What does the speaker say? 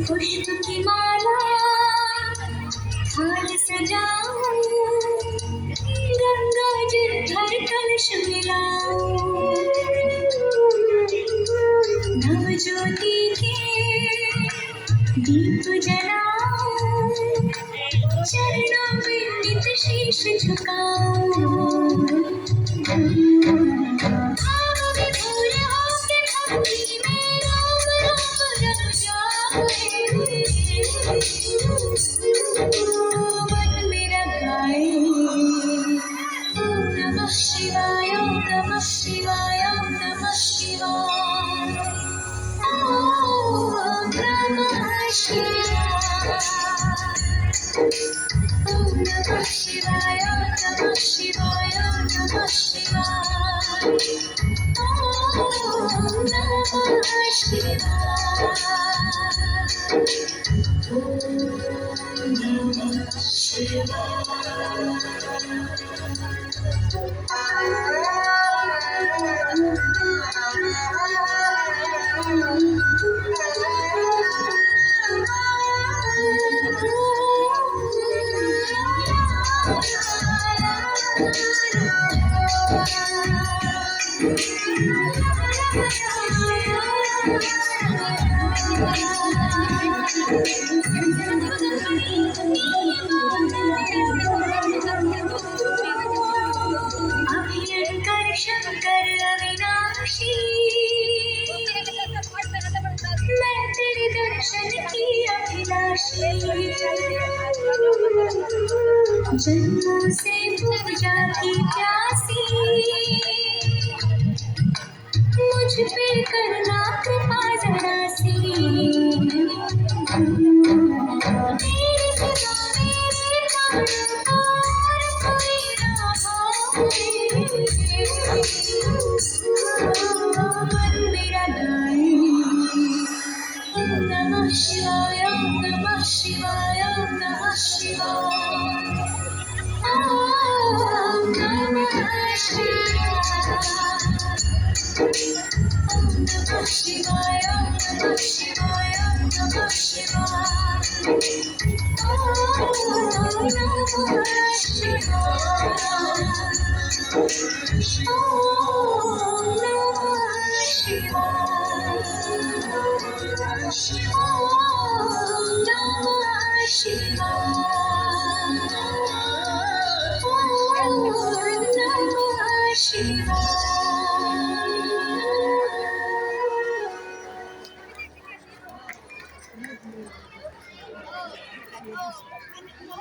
पुष्प की माला हार सजाऊं, गंगा जल भर कलश मिलाऊं, नव ज्योति के दीप जलाऊं, चरणों में नित शीश झुकाऊं। भाव विभोर होके भक्ति में राम राम रम जाए, मन मेरा गाए ओम नमः शिवाय, ओम नमः शिवाय, ओम नमः शिवाय, ओम नमः शिवाय, ओम नमः शिवाय, ओम नमः शिवाय, ओम नमः शिवाय, ओम नमः अभयंकर शंकर अविनाशी, मैं तेरे दर्शन की अभिलाषी, जन्मों से पूजा की प्यासी, मुझ पे करना कृपा जरा सी, तेरे सिवा मेरे प्राणों को और कोई ना भावे, मन मेरा गाए ओम नमः शिवाय, ओम नमः शिवाय, ओम नमः शिवाय, ओम नमः शिवाय, ओम नमः शिवाय, ओम नमः शिवाय, ओम नमः शिवाय, ओम नमः शिवाय।